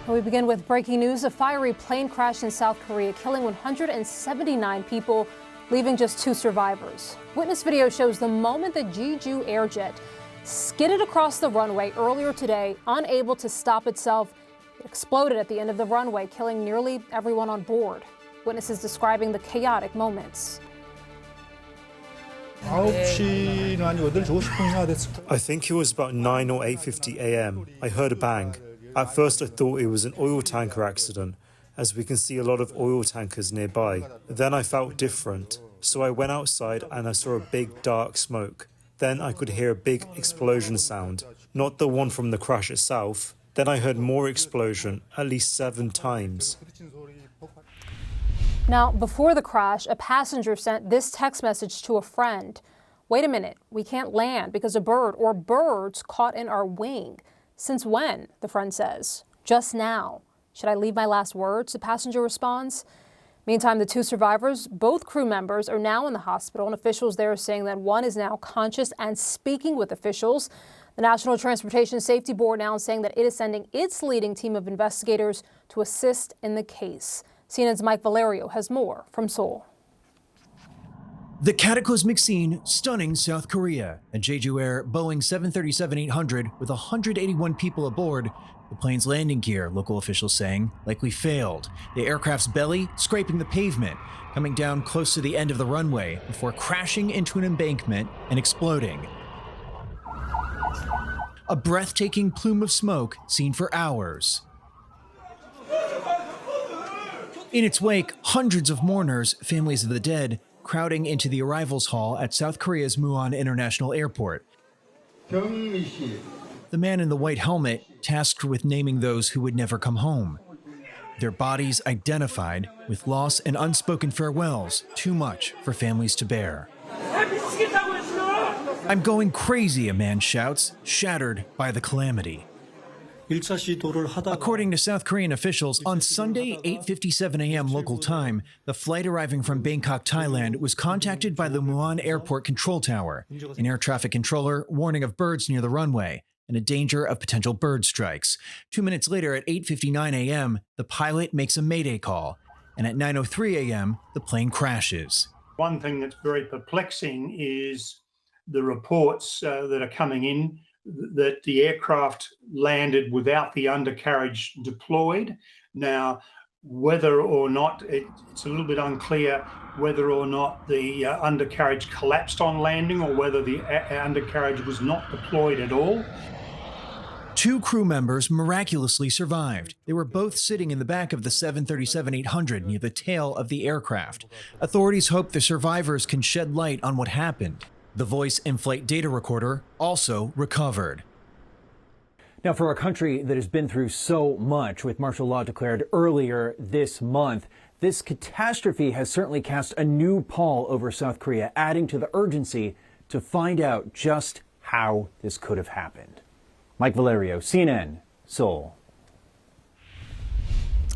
We begin with breaking news. A fiery plane crash in South Korea, killing 179 people, leaving just 2 survivors. Witness video shows the moment the Jeju Airjet skidded across the runway earlier today, unable to stop itself. It exploded at the end of the runway, killing nearly everyone on board. Witnesses describing the chaotic moments. I think it was about 9 or 8:50 a.m. I heard a bang. At first I thought it was an oil tanker accident, as we can see a lot of oil tankers nearby. Then I felt different, so I went outside and I saw a big dark smoke. Then I could hear a big explosion sound, not the one from the crash itself. Then I heard more explosion, at least 7 times. Now, before the crash, a passenger sent this text message to a friend. "Wait a minute, we can't land because a bird or birds caught in our wing." "Since when?" the friend says. "Just now." "Should I leave my last words?" the passenger responds. Meantime, the 2 survivors, both crew members, are now in the hospital, and officials there are saying that one is now conscious and speaking with officials. The National Transportation Safety Board now is saying that it is sending its leading team of investigators to assist in the case. CNN's Mike Valerio has more from Seoul. The cataclysmic scene stunning South Korea. A Jeju Air Boeing 737-800 with 181 people aboard. The plane's landing gear, local officials saying, likely failed. The aircraft's belly scraping the pavement, coming down close to the end of the runway before crashing into an embankment and exploding. A breathtaking plume of smoke seen for hours. In its wake, hundreds of mourners, families of the dead, crowding into the arrivals hall at South Korea's Muan International Airport. The man in the white helmet tasked with naming those who would never come home. Their bodies identified with loss and unspoken farewells, too much for families to bear. "I'm going crazy," a man shouts, shattered by the calamity. According to South Korean officials, on Sunday, 8:57 a.m. local time, the flight arriving from Bangkok, Thailand, was contacted by the Muan Airport Control Tower, an air traffic controller warning of birds near the runway and a danger of potential bird strikes. 2 minutes later, at 8:59 a.m., the pilot makes a mayday call, and at 9:03 a.m., the plane crashes. One thing that's very perplexing is the reports that are coming in that the aircraft landed without the undercarriage deployed. Now, whether or not, it's a little bit unclear whether or not the undercarriage collapsed on landing or whether the undercarriage was not deployed at all. 2 crew members miraculously survived. They were both sitting in the back of the 737-800 near the tail of the aircraft. Authorities hope the survivors can shed light on what happened. The voice in-flight data recorder also recovered. Now, for a country that has been through so much, with martial law declared earlier this month, this catastrophe has certainly cast a new pall over South Korea, adding to the urgency to find out just how this could have happened. Mike Valerio, CNN, Seoul.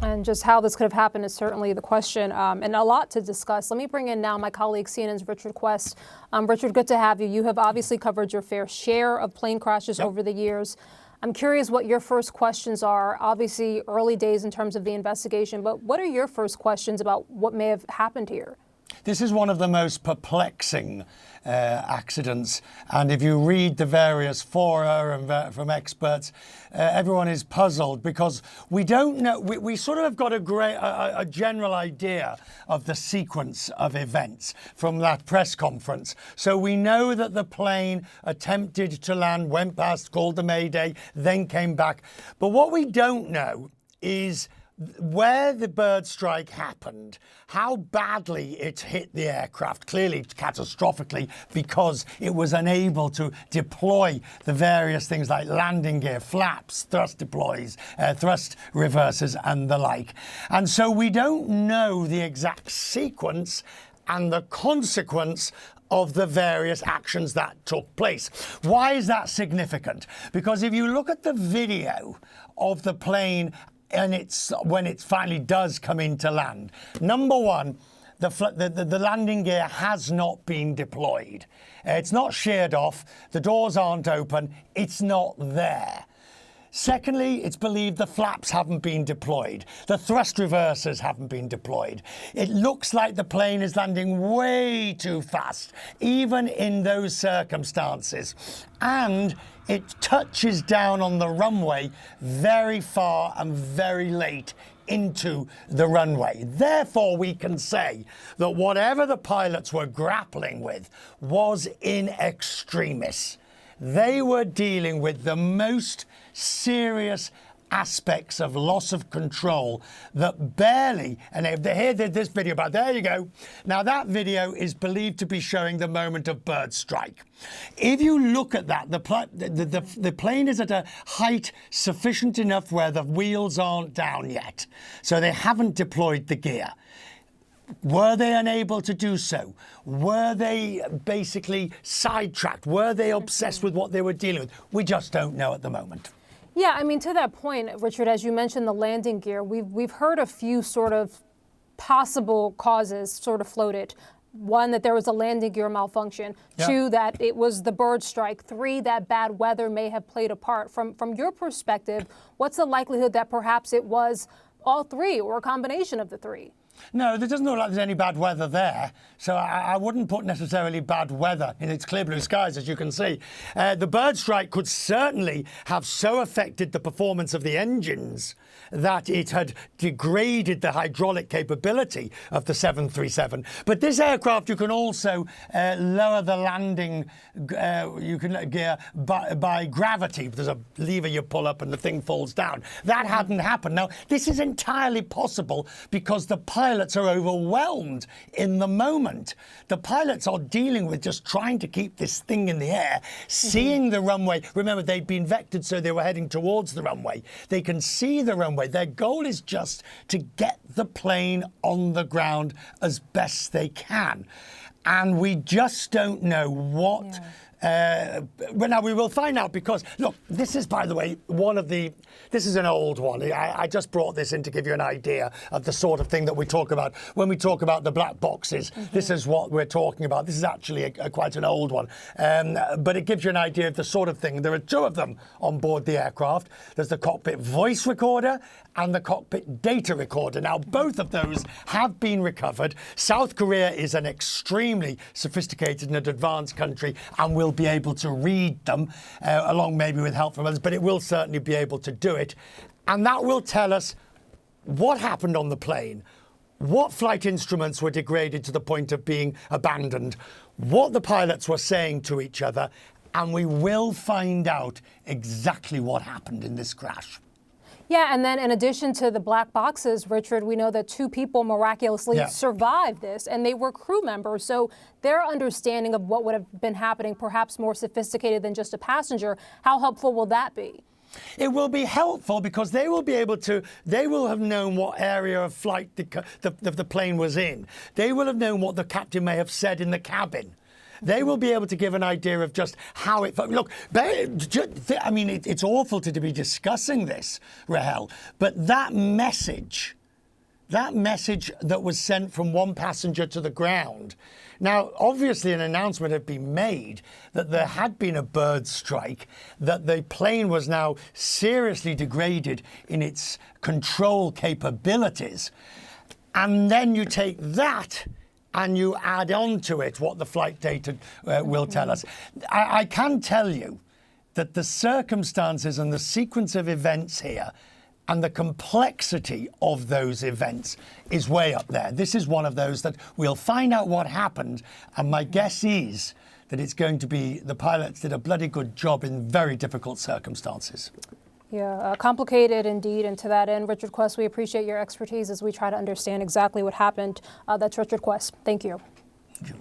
And just how this could have happened is certainly the question, and a lot to discuss. Let me bring in now my colleague, CNN's Richard Quest. Richard, good to have you. You have obviously covered your fair share of plane crashes over the years. I'm curious what your first questions are. Obviously, early days in terms of the investigation, but what are your first questions about what may have happened here? This is one of the most perplexing accidents, and if you read the various fora and from experts, everyone is puzzled because we don't know. We sort of have got a general idea of the sequence of events from that press conference. So we know that the plane attempted to land, went past, called the Mayday, then came back. But what we don't know is where the bird strike happened, how badly it hit the aircraft, clearly catastrophically, because it was unable to deploy the various things like landing gear, flaps, thrust deploys, thrust reversers and the like. And so we don't know the exact sequence and the consequence of the various actions that took place. Why is that significant? Because if you look at the video of the plane and when it finally does come into land, number one, the landing gear has not been deployed. It's not sheared off. The doors aren't open. It's not there. Secondly, it's believed the flaps haven't been deployed. The thrust reversers haven't been deployed. It looks like the plane is landing way too fast, even in those circumstances. And it touches down on the runway very far and very late into the runway. Therefore, we can say that whatever the pilots were grappling with was in extremis. They were dealing with the most serious aspects of loss of control that barely, and here did this video, but there you go. Now that video is believed to be showing the moment of bird strike. If you look at that, the plane is at a height sufficient enough where the wheels aren't down yet, so they haven't deployed the gear. Were they unable to do so? Were they basically sidetracked? Were they obsessed with what they were dealing with? We just don't know at the moment. Yeah, I mean, to that point, Richard, as you mentioned the landing gear, we've heard a few sort of possible causes sort of floated. One, that there was a landing gear malfunction. Yeah. Two, that it was the bird strike. Three, that bad weather may have played a part. From your perspective, what's the likelihood that perhaps it was all three or a combination of the three? No, there doesn't look like there's any bad weather there. So I wouldn't put necessarily bad weather in its clear blue skies, as you can see. The bird strike could certainly have so affected the performance of the engines that it had degraded the hydraulic capability of the 737. But this aircraft, you can also lower the landing gear by gravity. There's a lever you pull up and the thing falls down. That hadn't happened. Now, this is entirely possible because the pilots are overwhelmed in the moment. The pilots are dealing with just trying to keep this thing in the air, seeing the runway. Remember, they'd been vectored, so they were heading towards the runway. They can see the runway. Their goal is just to get the plane on the ground as best they can. And we just don't know what... But now we will find out, because, look, this is, by the way, this is an old one. I just brought this in to give you an idea of the sort of thing that we talk about when we talk about the black boxes. This is what we're talking about. This is actually quite an old one. But it gives you an idea of the sort of thing. There are two of them on board the aircraft. There's the cockpit voice recorder and the cockpit data recorder. Now, both of those have been recovered. South Korea is an extremely sophisticated and advanced country and will be able to read them, along maybe with help from others, but it will certainly be able to do it. And that will tell us what happened on the plane, what flight instruments were degraded to the point of being abandoned, what the pilots were saying to each other, and we will find out exactly what happened in this crash. Yeah, and then in addition to the black boxes, Richard, we know that two people miraculously survived this, and they were crew members. So their understanding of what would have been happening, perhaps more sophisticated than just a passenger, how helpful will that be? It will be helpful because they will have known what area of flight the plane was in. They will have known what the captain may have said in the cabin. They will be able to give an idea of just how it... Look, I mean, it's awful to be discussing this, Rahel, but that message that was sent from one passenger to the ground. Now, obviously, an announcement had been made that there had been a bird strike, that the plane was now seriously degraded in its control capabilities. And then you take that and you add on to it what the flight data will tell us. I can tell you that the circumstances and the sequence of events here and the complexity of those events is way up there. This is one of those that we'll find out what happened, and my guess is that it's going to be the pilots did a bloody good job in very difficult circumstances. Yeah, complicated indeed. And to that end, Richard Quest, we appreciate your expertise as we try to understand exactly what happened. That's Richard Quest. Thank you. Thank you.